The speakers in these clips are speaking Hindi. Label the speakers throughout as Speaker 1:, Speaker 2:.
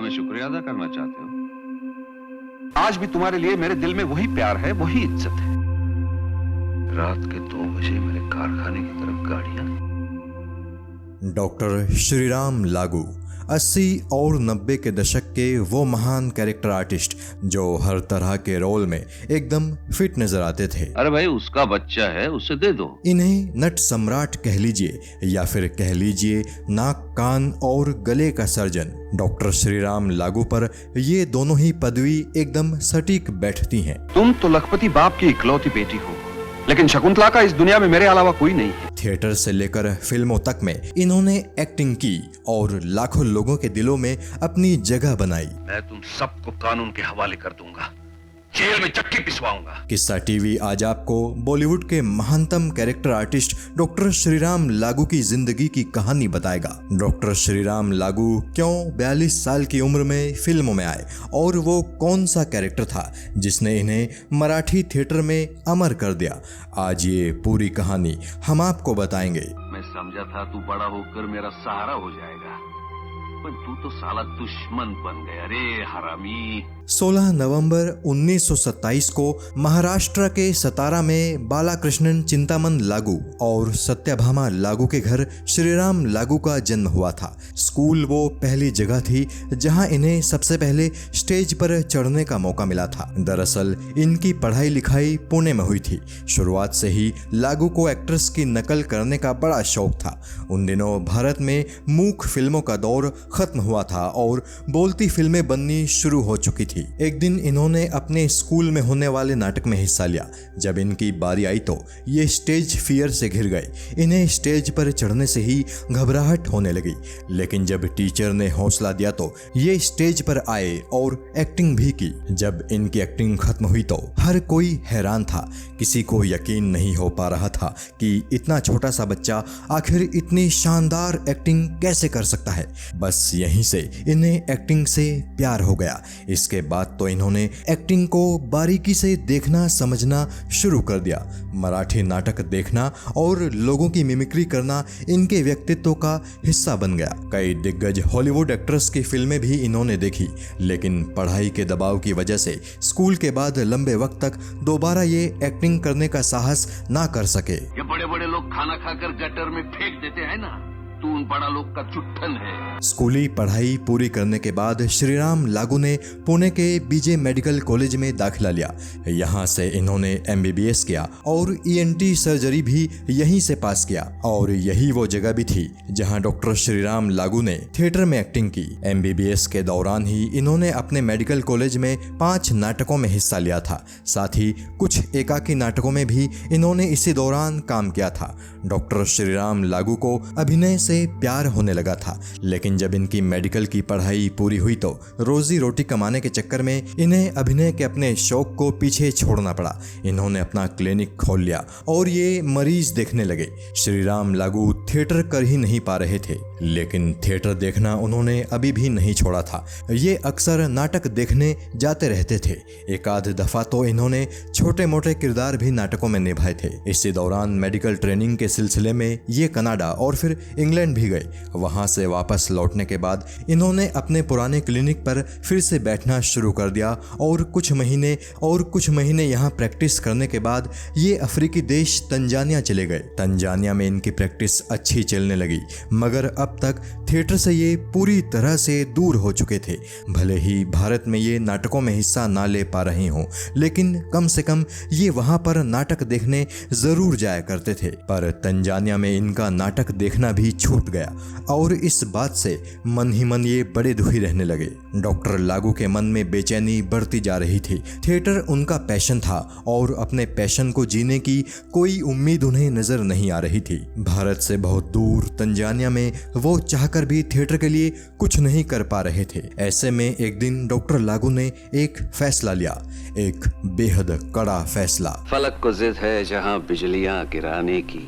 Speaker 1: मैं शुक्रिया अदा करना चाहते हो?
Speaker 2: आज भी तुम्हारे लिए मेरे दिल में वही प्यार है, वही इज्जत है।
Speaker 1: रात के 2 बजे मेरे कारखाने की तरफ गाड़ियां।
Speaker 3: डॉक्टर श्रीराम लागू 80 और 90 के दशक के वो महान कैरेक्टर आर्टिस्ट जो हर तरह के रोल में एकदम फिट नजर आते थे।
Speaker 1: अरे भाई, उसका बच्चा है, उसे दे दो।
Speaker 3: इन्हें नट सम्राट कह लीजिए या फिर कह लीजिए नाक, कान और गले का सर्जन, डॉक्टर श्रीराम लागू पर ये दोनों ही पदवी एकदम सटीक बैठती हैं।
Speaker 2: तुम तो लखपति बाप की इकलौती बेटी हो, लेकिन शकुंतला का इस दुनिया में मेरे अलावा कोई नहीं है।
Speaker 3: थिएटर से लेकर फिल्मों तक में इन्होंने एक्टिंग की और लाखों लोगों के दिलों में अपनी जगह बनाई।
Speaker 2: मैं तुम सबको कानून के हवाले कर दूंगा, जेल में चक्की पिसवाऊंगा।
Speaker 3: किस्सा टीवी आज आपको बॉलीवुड के महानतम कैरेक्टर आर्टिस्ट डॉक्टर श्रीराम लागू की जिंदगी की कहानी बताएगा। डॉक्टर श्रीराम लागू क्यों 42 साल की उम्र में फिल्मों में आए और वो कौन सा कैरेक्टर था जिसने इन्हें मराठी थिएटर में अमर कर दिया। आज ये पूरी कहानी हम आपको बताएंगे।
Speaker 1: मैं समझा था तू बड़ा होकर मेरा सहारा हो जाएगा, पर तू तो साला दुश्मन बन गया रे हरामी।
Speaker 3: 16 नवंबर 1927 को महाराष्ट्र के सतारा में बालाकृष्णन चिंतामन लागू और सत्यभामा लागू के घर श्रीराम लागू का जन्म हुआ था। स्कूल वो पहली जगह थी जहां इन्हें सबसे पहले स्टेज पर चढ़ने का मौका मिला था। दरअसल इनकी पढ़ाई लिखाई पुणे में हुई थी। शुरुआत से ही लागू को एक्ट्रेस की नकल करने का बड़ा शौक था। उन दिनों भारत में मूक फिल्मों का दौर खत्म हुआ था और बोलती फिल्में बननी शुरू हो चुकी थी। एक दिन इन्होंने अपने स्कूल में होने वाले नाटक में हिस्सा लिया। जब इनकी बारी आई तो ये स्टेज फियर से घिर गए। इन्हें स्टेज पर चढ़ने से ही घबराहट होने लगी, लेकिन जब टीचर ने हौसला दिया तो ये स्टेज पर आए और एक्टिंग भी की। जब इनकी एक्टिंग खत्म हुई तो हर कोई हैरान था। किसी को यकीन नहीं हो पा रहा था कि इतना छोटा सा बच्चा आखिर इतनी शानदार एक्टिंग कैसे कर सकता है। बस यहीं से इन्हें एक्टिंग से प्यार हो गया। इसके बाद तो इन्होंने एक्टिंग को बारीकी से देखना समझना शुरू कर दिया। मराठी नाटक देखना और लोगों की मिमिक्री करना इनके व्यक्तित्व का हिस्सा बन गया। कई दिग्गज हॉलीवुड एक्ट्रेस की फिल्में भी इन्होंने देखी, लेकिन पढ़ाई के दबाव की वजह से स्कूल के बाद लंबे वक्त तक दोबारा ये एक्टिंग करने का साहस ना कर सके।
Speaker 1: ये बड़े बड़े लोग खाना खाकर गटर में फेंक देते हैं ना, तू उन बड़ा लोग का चुट्टन है।
Speaker 3: स्कूली पढ़ाई पूरी करने के बाद श्रीराम लागू ने पुणे के बीजे मेडिकल कॉलेज में दाखिला लिया। यहाँ से इन्होंने MBBS किया और ENT सर्जरी भी यहीं से पास किया। और यही वो जगह भी थी जहाँ डॉक्टर श्रीराम लागू ने थिएटर में एक्टिंग की। MBBS के दौरान ही इन्होंने अपने मेडिकल कॉलेज में 5 नाटकों में हिस्सा लिया था। साथ ही कुछ एकाकी नाटकों में भी इन्होंने इसी दौरान काम किया था। डॉक्टर श्रीराम लागू को अभिनय से प्यार होने लगा था, लेकिन जब इनकी मेडिकल की पढ़ाई पूरी हुई तो रोजी रोटी कमाने के चक्कर में इन्हें अभिनय के अपने शौक को पीछे छोड़ना पड़ा। इन्होंने अपना क्लिनिक खोल लिया और ये मरीज देखने लगे। श्रीराम लागू थिएटर कर ही नहीं पा रहे थे, लेकिन थिएटर देखना उन्होंने अभी भी नहीं छोड़ा था। ये अक्सर नाटक देखने जाते रहते थे। एक आध दफा तो इन्होंने छोटे मोटे किरदार भी नाटकों में निभाए थे। इसी दौरान मेडिकल ट्रेनिंग के सिलसिले में ये कनाडा और फिर इंग्लैंड भी गए। वहां से वापस लौटने के बाद इन्होंने अपने पुराने क्लिनिक पर फिर से बैठना शुरू कर दिया और कुछ महीने यहाँ प्रैक्टिस करने के बाद ये अफ्रीकी देश तंजानिया चले गए। तंजानिया में इनकी प्रैक्टिस अच्छी चलने लगी, मगर अब तक थिएटर से ये पूरी तरह से दूर हो चुके थे। भले ही भारत में ये नाटकों में हिस्सा ना ले पा रहे हों, लेकिन कम से कम ये वहां पर नाटक देखने जरूर जाया करते थे। पर तंजानिया में इनका नाटक देखना भी छूट गया और इस बात से मन ही मन ये बड़े दुखी रहने लगे। डॉक्टर लागू के मन में बेचैनी बढ़ती जा रही थी। थिएटर उनका पैशन था और अपने पैशन को जीने की कोई उम्मीद उन्हें नजर नहीं आ रही थी। भारत से बहुत दूर तंजानिया में वो चाहकर भी थिएटर के लिए कुछ नहीं कर पा रहे थे। ऐसे में एक दिन डॉक्टर लागू ने एक फैसला लिया, एक बेहद कड़ा फैसला।
Speaker 1: फलक को जिद है जहाँ बिजलियां गिराने की,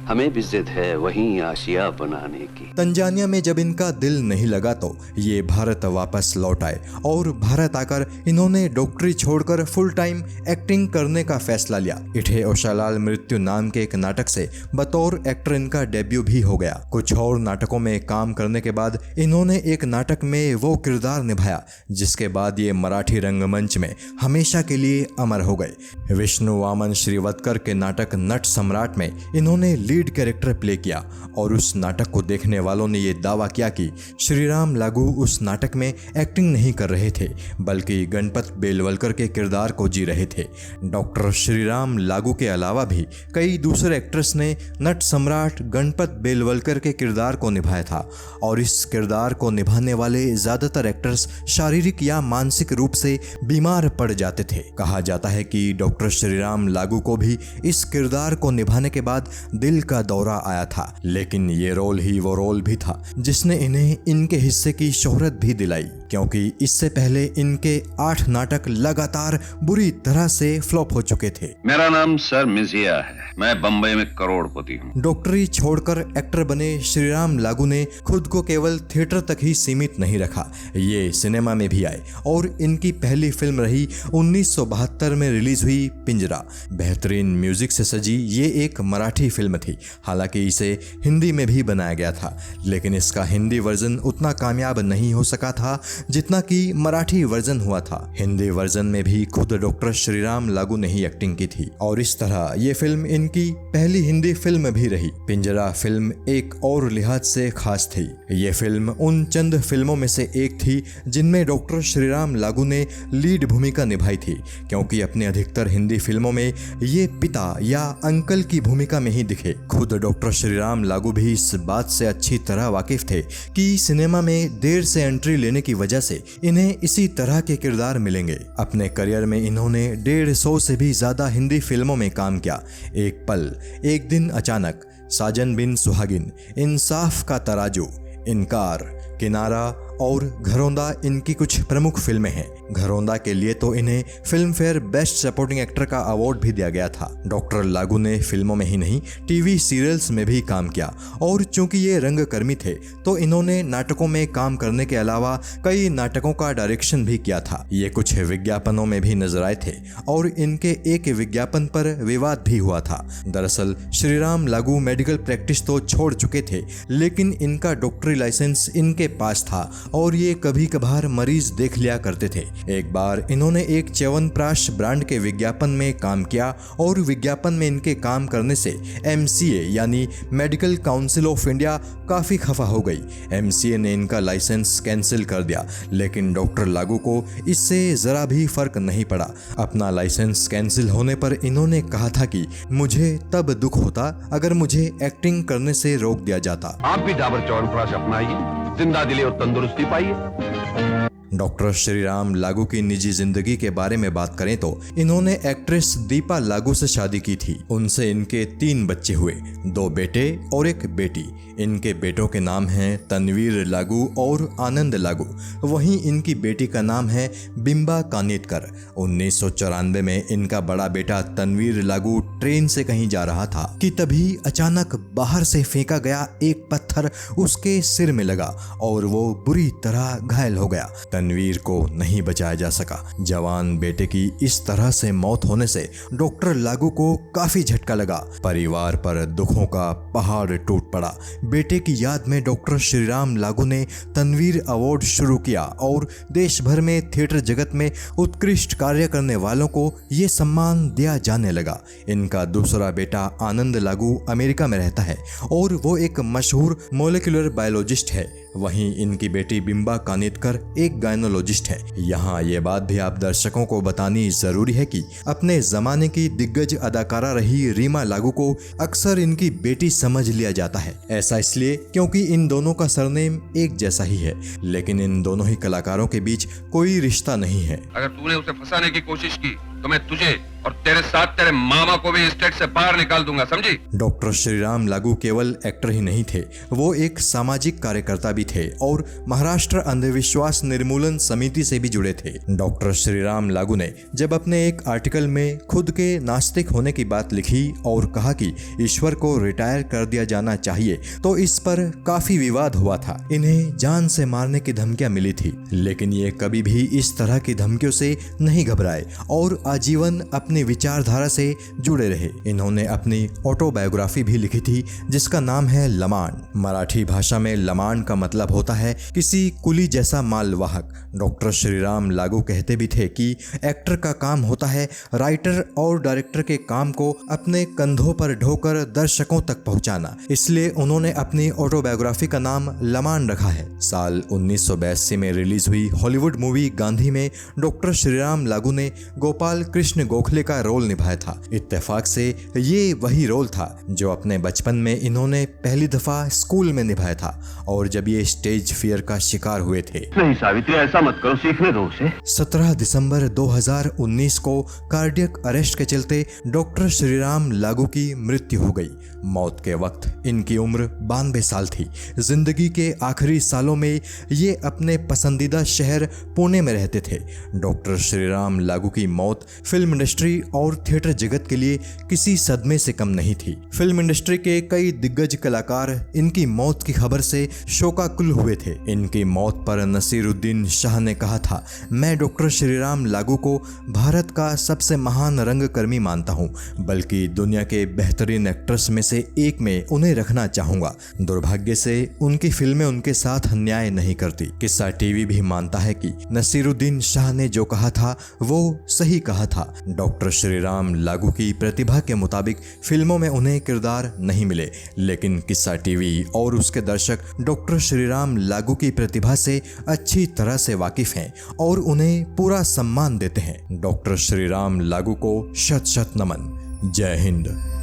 Speaker 1: हमें भी जिद है वहीं आशिया बनाने की।
Speaker 3: तंजानिया में जब इनका दिल नहीं लगा तो ये भारत वापस लौट आए और भारत आकर इन्होंने डॉक्टरी छोड़कर फुल टाइम एक्टिंग करने का फैसला लिया। इठे ओशालाल मृत्यु नाम के एक नाटक से बतौर एक्टर इनका डेब्यू भी हो गया। कुछ और नाटकों में काम करने के बाद इन्होंने एक नाटक में वो किरदार निभाया जिसके बाद ये मराठी रंगमंच में हमेशा के लिए अमर हो गए। विष्णु वामन श्रीवतकर के नाटक नट सम्राट में इन्होंने लीड कैरेक्टर प्ले किया और उस नाटक को देखने वालों ने ये दावा किया कि श्रीराम लागू उस नाटक में एक्टिंग नहीं कर रहे थे बल्कि गणपत बेलवलकर के किरदार को जी रहे थे। डॉक्टर श्रीराम लागू के अलावा भी कई दूसरे एक्ट्रेस ने नट सम्राट गणपत बेलवलकर के किरदार को निभाया था और इस किरदार को निभाने वाले ज्यादातर एक्टर्स शारीरिक या मानसिक रूप से बीमार पड़ जाते थे। कहा जाता है कि डॉक्टर श्रीराम लागू को भी इस किरदार को निभाने के बाद दिल का दौरा आया था, लेकिन ये रोल ही वो रोल भी था जिसने इन्हें इनके हिस्से की शोहरत भी दिलाई, क्योंकि इससे पहले इनके 8 नाटक लगातार बुरी तरह से फ्लॉप हो चुके थे।
Speaker 1: मेरा नाम सर मिजिया है, मैं बम्बई में करोड़पति हूँ।
Speaker 3: डॉक्टरी छोड़कर एक्टर बने श्रीराम लागू ने खुद को केवल थिएटर तक ही सीमित नहीं रखा, ये सिनेमा में भी आए और इनकी पहली फिल्म रही 1972 में रिलीज हुई पिंजरा। बेहतरीन म्यूजिक से सजी ये एक मराठी फिल्म थी। हालांकि इसे हिंदी में भी बनाया गया था, लेकिन इसका हिंदी वर्जन उतना कामयाब नहीं हो सका था जितना कि मराठी वर्जन हुआ था। हिंदी वर्जन में भी खुद डॉक्टर श्रीराम लागू ने ही एक्टिंग की थी और इस तरह ये फिल्म इनकी पहली हिंदी फिल्म भी रही। पिंजरा फिल्म एक और लिहाज से खास थी। ये फिल्म उन चंद फिल्मों में से एक थी जिनमें डॉक्टर श्रीराम लागू ने लीड भूमिका निभाई थी, क्योंकि अपने अधिकतर हिंदी फिल्मों में ये पिता या अंकल की भूमिका में ही दिखे। खुद डॉक्टर श्रीराम लागू भी इस बात से अच्छी तरह वाकिफ थे कि सिनेमा में देर से एंट्री लेने की वजह से इन्हें इसी तरह के किरदार मिलेंगे। अपने करियर में इन्होंने 150 से भी ज्यादा हिंदी फिल्मों में काम किया। एक पल, एक दिन अचानक, साजन बिन सुहागिन, इंसाफ का तराजू, इनकार, किनारा और घरौंदा इनकी कुछ प्रमुख फिल्में हैं। घरौंदा के लिए तो इन्हें film fair best supporting actor का अवार्ड भी दिया गया था। डॉक्टर लागू ने फिल्मों में ही नहीं टीवी सीरियल्स में भी काम किया और चूंकि ये रंगकर्मी थे तो इन्होंने नाटकों में काम करने के अलावा कई नाटकों का डायरेक्शन भी किया था। ये कुछ विज्ञापनों में भी नजर आए थे और इनके एक विज्ञापन पर विवाद भी हुआ था। दरअसल श्रीराम लागू मेडिकल प्रैक्टिस तो छोड़ चुके थे, लेकिन इनका डॉक्टरी लाइसेंस इनके पास था और ये कभी कभार मरीज देख लिया करते थे। एक बार इन्होंने एक च्यवनप्राश ब्रांड के विज्ञापन में काम किया और विज्ञापन में इनके काम करने से MCA यानी मेडिकल काउंसिल ऑफ इंडिया काफी खफा हो गई। MCA ने इनका लाइसेंस कैंसिल कर दिया, लेकिन डॉक्टर लागू को इससे जरा भी फर्क नहीं पड़ा। अपना लाइसेंस कैंसिल होने पर इन्होंने कहा था कि मुझे तब दुख होता अगर मुझे एक्टिंग करने से रोक दिया जाता।
Speaker 1: आप भी डाबर च्यवनप्राश अपनाइए, जिंदा दिली और तंदुरुस्ती पाइए।
Speaker 3: डॉक्टर श्रीराम लागू की निजी जिंदगी के बारे में बात करें तो इन्होंने एक्ट्रेस दीपा लागू से शादी की थी। उनसे इनके 3 बच्चे हुए, 2 बेटे और 1 बेटी। इनके बेटों के नाम हैं तनवीर लागू और आनंद लागू। वहीं इनकी बेटी का नाम है बिंबा कानितकर। 1994 में इनका बड़ा बेटा तनवीर लागू ट्रेन से कहीं जा रहा था कि तभी अचानक बाहर से फेंका गया एक पत्थर उसके सिर में लगा और वो बुरी तरह घायल हो गया। तनवीर को नहीं बचाया जा सका। जवान बेटे की इस तरह से मौत होने से डॉक्टर लागू को काफी झटका लगा। परिवार पर दुखों का पहाड़ टूट पड़ा। बेटे की याद में डॉक्टर श्रीराम लागू ने तनवीर अवार्ड शुरू किया और देश भर में थिएटर जगत में उत्कृष्ट कार्य करने वालों को ये सम्मान दिया जाने लगा। इनका दूसरा बेटा आनंद लागू अमेरिका में रहता है और वो एक मशहूर मोलिकुलर बायोलॉजिस्ट है। वहीं इनकी बेटी बिंबा कानितकर एक गायनोलॉजिस्ट है। यहाँ ये बात भी आप दर्शकों को बतानी जरूरी है कि अपने जमाने की दिग्गज अदाकारा रही रीमा लागू को अक्सर इनकी बेटी समझ लिया जाता है। ऐसा इसलिए क्योंकि इन दोनों का सरनेम एक जैसा ही है, लेकिन इन दोनों ही कलाकारों के बीच कोई रिश्ता नहीं है।
Speaker 2: अगर तूने उसे फंसाने की कोशिश की तो मैं तुझे और तेरे साथ तेरे मामा को भी स्टेट से बाहर निकाल दूंगा, समझी?
Speaker 3: डॉक्टर श्रीराम लागू केवल एक्टर ही नहीं थे, वो एक सामाजिक कार्यकर्ता भी थे और महाराष्ट्र अंधविश्वास निर्मूलन समिति से भी जुड़े थे। डॉक्टर श्रीराम लागू ने जब अपने एक आर्टिकल में खुद के नास्तिक होने की बात लिखी और कहा कि ईश्वर को रिटायर कर दिया जाना चाहिए, तो इस पर काफी विवाद हुआ था। इन्हें जान से मारने की धमकियां मिली थी, लेकिन ये कभी भी इस तरह की धमकियों से नहीं घबराए और आजीवन अपनी विचारधारा से जुड़े रहे। इन्होंने अपनी ऑटोबायोग्राफी भी लिखी थी जिसका नाम है लमाण। मराठी भाषा में लमाण का मतलब होता है किसी कुली जैसा मालवाहक। डॉक्टर श्रीराम लागू कहते भी थे कि एक्टर का काम होता है राइटर और डायरेक्टर के काम को अपने कंधों पर ढोकर दर्शकों तक पहुंचाना, इसलिए उन्होंने अपनी ऑटोबायोग्राफी का नाम लमाण रखा है। साल 1982 में रिलीज हुई हॉलीवुड मूवी गांधी में डॉक्टर श्रीराम लागू ने गोपाल कृष्ण गोखले का रोल निभाया था। इत्तेफाक से ये वही रोल था जो अपने बचपन में इन्होंने पहली दफा स्कूल में निभाया था और जब ये स्टेज फियर का शिकार हुए थे।
Speaker 1: नहीं सावित्री, ऐसा मत करो, सीखने दो उसे।
Speaker 3: 17 दिसंबर 2019 को कार्डियक अरेस्ट के चलते डॉक्टर श्रीराम लागू की मृत्यु हो गई। मौत के वक्त इनकी उम्र 92 साल थी। जिंदगी के आखिरी सालों में ये अपने पसंदीदा शहर पुणे में रहते थे। डॉक्टर श्रीराम लागू की मौत फिल्म इंडस्ट्री और थिएटर जगत के लिए किसी सदमे से कम नहीं थी। फिल्म इंडस्ट्री के कई दिग्गज कलाकार इनकी मौत की खबर से शोकाकुल हुए थे। इनकी मौत पर नसीरुद्दीन शाह ने कहा था, मैं डॉक्टर श्रीराम लागू को भारत का सबसे महान रंगकर्मी मानता हूँ, बल्कि दुनिया के बेहतरीन एक्ट्रेस में से एक में उन्हें रखना चाहूंगा। दुर्भाग्य से उनकी फिल्में उनके साथ न्याय नहीं करती। किस्सा टीवी भी मानता है कि नसीरुद्दीन शाह ने जो कहा था वो सही कहा था। डॉक्टर श्रीराम लागू की प्रतिभा के मुताबिक फिल्मों में उन्हें किरदार नहीं मिले, लेकिन किस्सा टीवी और उसके दर्शक डॉक्टर श्रीराम लागू की प्रतिभा से अच्छी तरह से वाकिफ हैं और उन्हें पूरा सम्मान देते हैं। डॉक्टर श्रीराम लागू को शत शत नमन। जय हिंद।